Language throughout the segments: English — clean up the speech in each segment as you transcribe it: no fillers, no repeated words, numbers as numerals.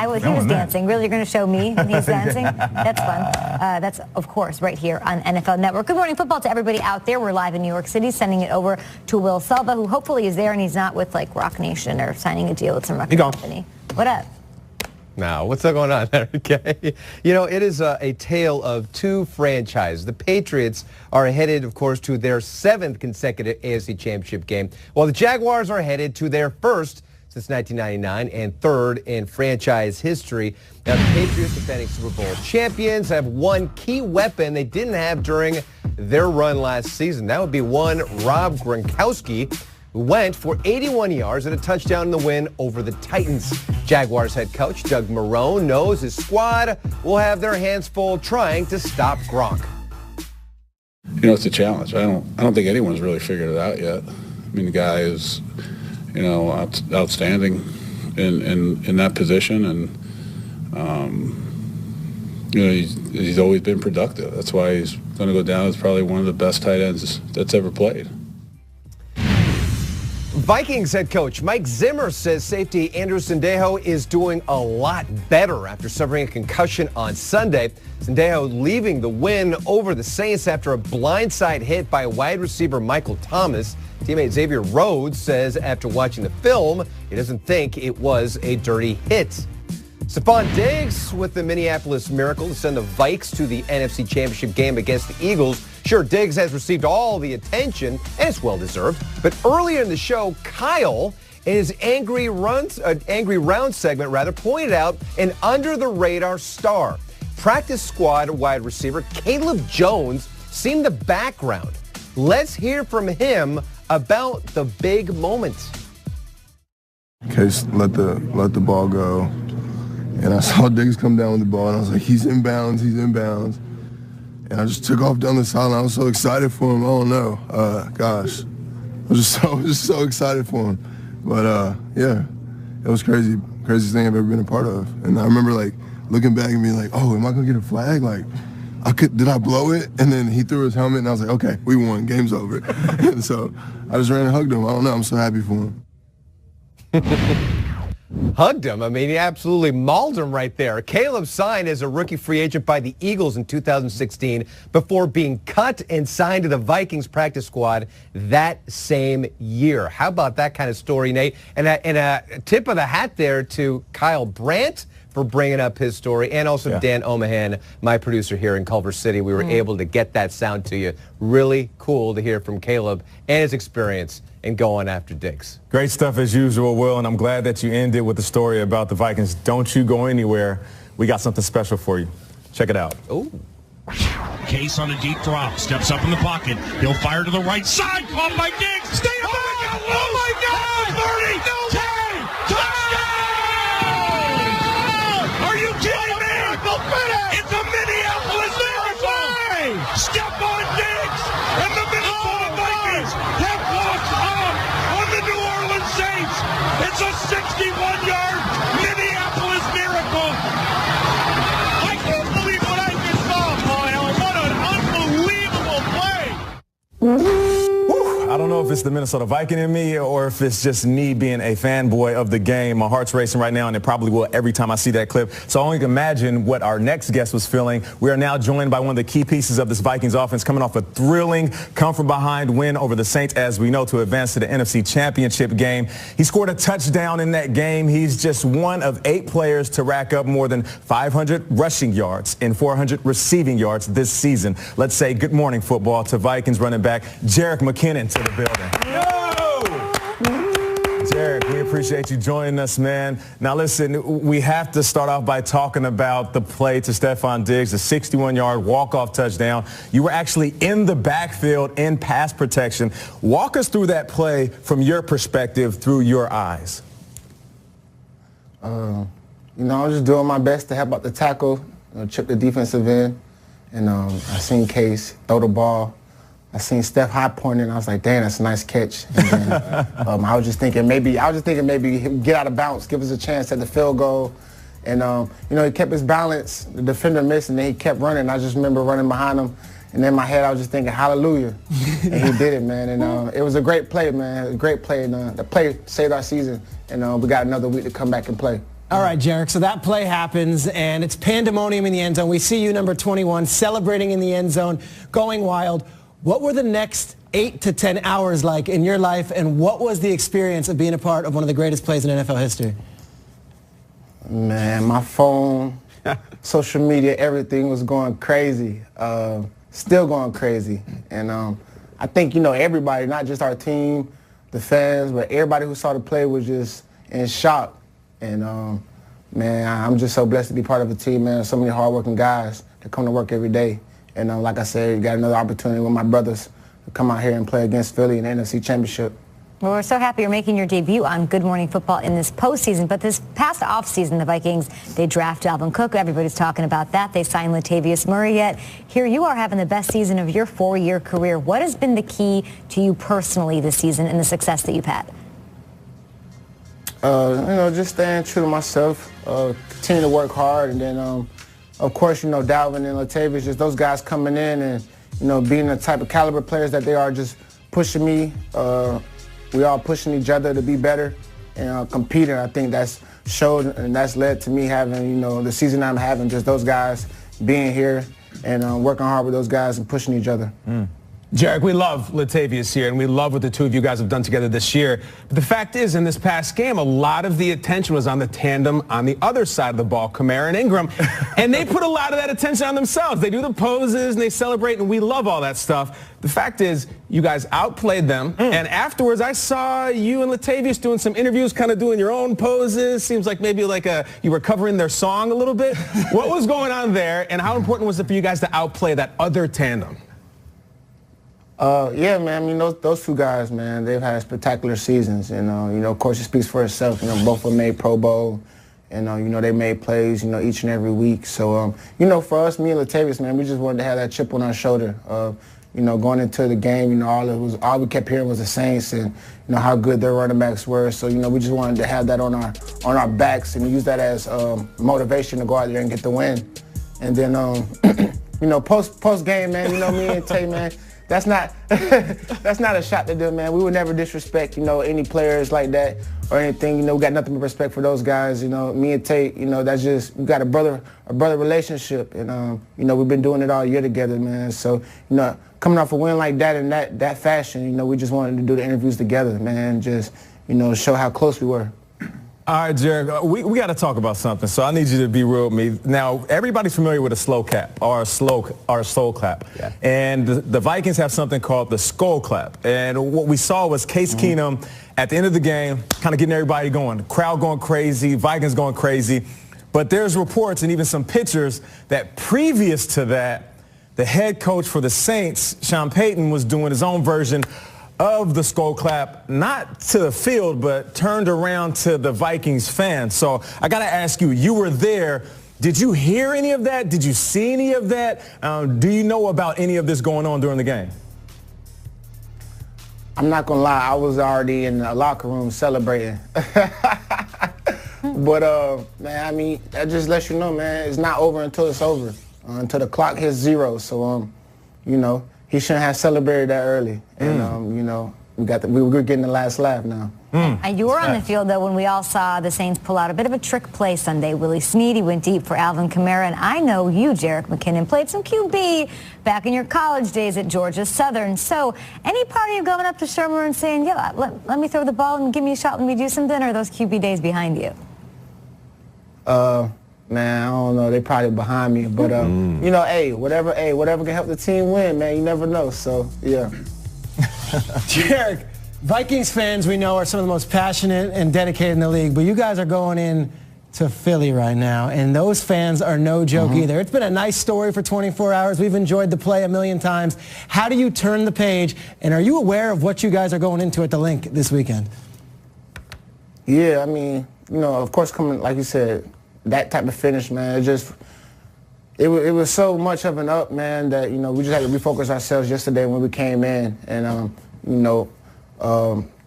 He was dancing. Really, you're going to show me he's dancing? That's fun. That's, of course, right here on NFL Network. Good morning football to everybody out there. We're live in New York City, sending it over to Will Selva, who hopefully is there and he's not with, like, Rock Nation or signing a deal with some record company. What up? Now, what's going on there, okay? You know, it is a tale of two franchises. The Patriots are headed, of course, to their 7th consecutive AFC Championship game, while the Jaguars are headed to their first since 1999 and 3rd in franchise history. Now, the Patriots, defending Super Bowl champions, have one key weapon they didn't have during their run last season. That would be one Rob Gronkowski, who went for 81 yards and a touchdown in the win over the Titans. Jaguars head coach Doug Marrone knows his squad will have their hands full trying to stop Gronk. You know, it's a challenge. I don't think anyone's really figured it out yet. I mean, the guy is, you know, outstanding in that position, and you know, he's always been productive. That's why he's going to go down as probably one of the best tight ends that's ever played. Vikings head coach Mike Zimmer says safety Andrew Sendejo is doing a lot better after suffering a concussion on Sunday. Sendejo leaving the win over the Saints after a blindside hit by wide receiver Michael Thomas. Teammate Xavier Rhodes says after watching the film, he doesn't think it was a dirty hit. Stephon Diggs with the Minneapolis Miracle to send the Vikes to the NFC Championship game against the Eagles. Sure, Diggs has received all the attention, and it's well-deserved. But earlier in the show, Kyle, in his angry round segment, pointed out an under-the-radar star. Practice squad wide receiver Caleb Jones seen the background. Let's hear from him about the big moments. Case let the ball go, and I saw Diggs come down with the ball, and I was like, he's in bounds. And I just took off down the sideline. I was so excited for him. I don't know. Gosh. I was just so excited for him. But, yeah, it was crazy. Craziest thing I've ever been a part of. And I remember, like, looking back and being like, oh, am I going to get a flag? Like, did I blow it? And then he threw his helmet, and I was like, okay, we won. Game's over. And so I just ran and hugged him. I don't know. I'm so happy for him. Hugged him. I mean, he absolutely mauled him right there. Caleb signed as a rookie free agent by the Eagles in 2016 before being cut and signed to the Vikings practice squad that same year. How about that kind of story, Nate? And a tip of the hat there to Kyle Brandt for bringing up his story, and also Dan Omahan, my producer here in Culver City. We were able to get that sound to you. Really cool to hear from Caleb and his experience in going after Diggs. Great stuff as usual, Will, and I'm glad that you ended with the story about the Vikings. Don't you go anywhere. We got something special for you. Check it out. Ooh. Case on a deep drop, steps up in the pocket. He'll fire to the right side, caught by Diggs. Stay back! Oh my God! 30! No! 10! Touchdown! Are you kidding me? It's a Minneapolis Miracle! Stephon Diggs and the Minnesota Vikings have walked off on the New Orleans Saints. It's a 61-yard Minneapolis Miracle. I can't believe what I just saw, Paul Allen. What an unbelievable play. I don't know if it's the Minnesota Viking in me or if it's just me being a fanboy of the game. My heart's racing right now, and it probably will every time I see that clip. So I only can imagine what our next guest was feeling. We are now joined by one of the key pieces of this Vikings offense, coming off a thrilling come-from-behind win over the Saints, as we know, to advance to the NFC Championship game. He scored a touchdown in that game. He's just one of 8 players to rack up more than 500 rushing yards and 400 receiving yards this season. Let's say good morning football to Vikings running back Jerick McKinnon to the building. Jerick, we appreciate you joining us, man. Now, listen, we have to start off by talking about the play to Stephon Diggs, the 61-yard walk-off touchdown. You were actually in the backfield in pass protection. Walk us through that play from your perspective, through your eyes. I was just doing my best to help out the tackle, chip the defensive end, and I seen Case throw the ball. I seen Steph high pointing, and I was like, "Damn, that's a nice catch." And then, I was just thinking maybe he'd get out of bounds, give us a chance at the field goal. And he kept his balance. The defender missed, and then he kept running. I just remember running behind him, and in my head I was just thinking, "Hallelujah!" And he did it, man. And it was a great play, man. A great play, and the play saved our season. And we got another week to come back and play. All right, Jerick, so that play happens, and it's pandemonium in the end zone. We see you, number 21, celebrating in the end zone, going wild. What were the next 8 to 10 hours like in your life, and what was the experience of being a part of one of the greatest plays in NFL history? Man, my phone, social media, everything was going crazy, still going crazy. And I think, everybody, not just our team, the fans, but everybody who saw the play was just in shock. And, man, I'm just so blessed to be part of a team, man. So many hardworking guys that come to work every day. And like I said, you got another opportunity with my brothers to come out here and play against Philly in the NFC Championship. Well, we're so happy you're making your debut on Good Morning Football in this postseason. But this past offseason, the Vikings, they draft Dalvin Cook. Everybody's talking about that. They signed Latavius Murray yet. Here you are having the best season of your 4-year career. What has been the key to you personally this season and the success that you've had? Just staying true to myself, continue to work hard, and then, of course, Dalvin and Latavius, just those guys coming in and, being the type of caliber players that they are, just pushing me. We all pushing each other to be better and competing. I think that's showed, and that's led to me having, the season I'm having, just those guys being here and working hard with those guys and pushing each other. Jerick, we love Latavius here, and we love what the two of you guys have done together this year. But the fact is, in this past game, a lot of the attention was on the tandem on the other side of the ball, Kamara and Ingram. And they put a lot of that attention on themselves. They do the poses, and they celebrate, and we love all that stuff. The fact is, you guys outplayed them. And afterwards, I saw you and Latavius doing some interviews, kind of doing your own poses. Seems like maybe you were covering their song a little bit. What was going on there, and how important was it for you guys to outplay that other tandem? Yeah, man. I mean, those two guys, man, they've had spectacular seasons. And, of course, it speaks for itself. Both of them made Pro Bowl. And, they made plays, each and every week. So, for us, me and Latavius, man, we just wanted to have that chip on our shoulder. Going into the game, all we kept hearing was the Saints and, how good their running backs were. So, we just wanted to have that on our backs and use that as motivation to go out there and get the win. And then, post game, man, me and Tay, man, that's not a shot to them, man. We would never disrespect, any players like that or anything. We got nothing but respect for those guys. Me and Tate, that's just, we got a brother relationship, and we've been doing it all year together, man. So, coming off a win like that in that fashion, we just wanted to do the interviews together, man. Just, show how close we were. All right, Jerick, we got to talk about something, so I need you to be real with me. Now, everybody's familiar with a slow clap or a soul clap. Yeah. And the Vikings have something called the skull clap. And what we saw was Case Keenum at the end of the game kind of getting everybody going. The crowd going crazy, Vikings going crazy. But there's reports and even some pictures that previous to that, the head coach for the Saints, Sean Payton, was doing his own version of the skull clap, not to the field, but turned around to the Vikings fans. So I got to ask you, you were there. Did you hear any of that? Did you see any of that? Do you know about any of this going on during the game? I'm not going to lie. I was already in the locker room celebrating. But, man, I mean, that just lets you know, man, it's not over until it's over, until the clock hits 0. So, he shouldn't have celebrated that early. And, we were getting the last laugh now. You were on the field, though, when we all saw the Saints pull out a bit of a trick play Sunday. Willie Snead went deep for Alvin Kamara. And I know you, Jerick McKinnon, played some QB back in your college days at Georgia Southern. So any part of you going up to Shermer and saying, yeah, let me throw the ball and give me a shot, let me do something, or are those QB days behind you? Man, I don't know. They probably behind me. But, whatever can help the team win, man. You never know. So, yeah. Jerick, Vikings fans we know are some of the most passionate and dedicated in the league, but you guys are going in to Philly right now, and those fans are no joke either. It's been a nice story for 24 hours. We've enjoyed the play a million times. How do you turn the page, and are you aware of what you guys are going into at the Link this weekend? Yeah, I mean, of course, coming, like you said, that type of finish, man, it was so much of an up, man, that, we just had to refocus ourselves yesterday when we came in. And,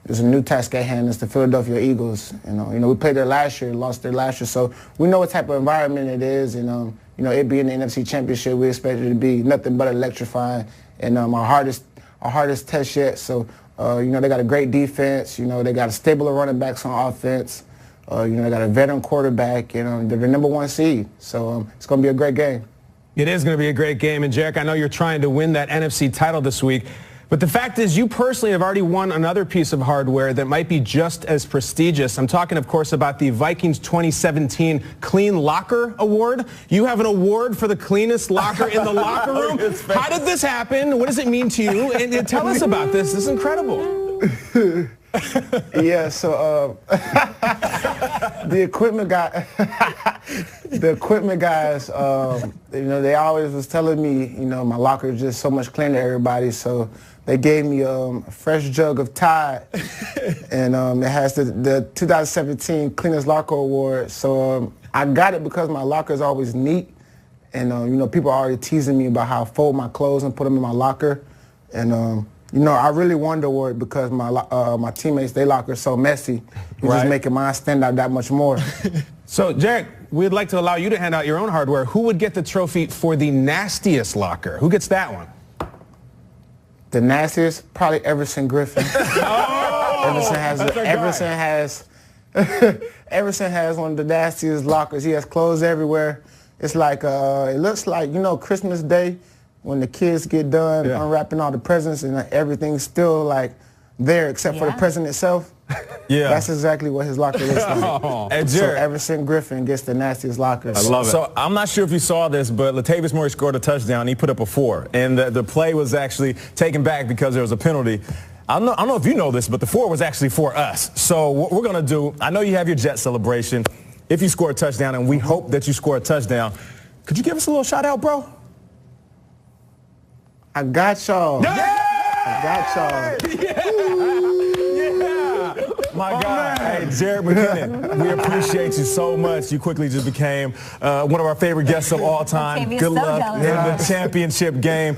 there's a new task at hand. It's the Philadelphia Eagles. We played there last year, lost there last year. So we know what type of environment it is. And, it being the NFC Championship, we expect it to be nothing but electrifying. And our hardest test yet. So, they got a great defense. They got a stable of running backs on offense. They got a veteran quarterback, and they're the #1 seed. So it's going to be a great game. It is going to be a great game. And, Jerick, I know you're trying to win that NFC title this week. But the fact is you personally have already won another piece of hardware that might be just as prestigious. I'm talking, of course, about the Vikings 2017 Clean Locker Award. You have an award for the cleanest locker in the locker room. How did this happen? What does it mean to you? And tell us about this. This is incredible. Yeah, so the equipment guys, they always was telling me, my locker is just so much cleaner than everybody. So they gave me a fresh jug of Tide, and it has the 2017 Cleanest Locker Award. So I got it because my locker is always neat, and people are already teasing me about how I fold my clothes and put them in my locker, and I really won the award because my teammates, they locker is so messy. It's just making mine stand out that much more. So, Jerick, we'd like to allow you to hand out your own hardware. Who would get the trophy for the nastiest locker? Who gets that one? The nastiest? Probably Everson Griffin. Everson has one of the nastiest lockers. He has clothes everywhere. It's like, it looks like, Christmas Day, when the kids get done unwrapping all the presents and everything's still like there except for the present itself. Yeah. That's exactly what his locker looks like. Hey, so Everson Griffin gets the nastiest locker. I love it. So I'm not sure if you saw this, but Latavius Murray scored a touchdown. He put up a 4. And the play was actually taken back because there was a penalty. I don't know if you know this, but the 4 was actually for us. So what we're going to do, I know you have your Jet celebration. If you score a touchdown, and we hope that you score a touchdown, could you give us a little shout out, bro? I got y'all. Yeah! I got y'all. Yeah! My God. Hey, Jerick McKinnon, we appreciate you so much. You quickly just became one of our favorite guests of all time. Good luck in the championship game.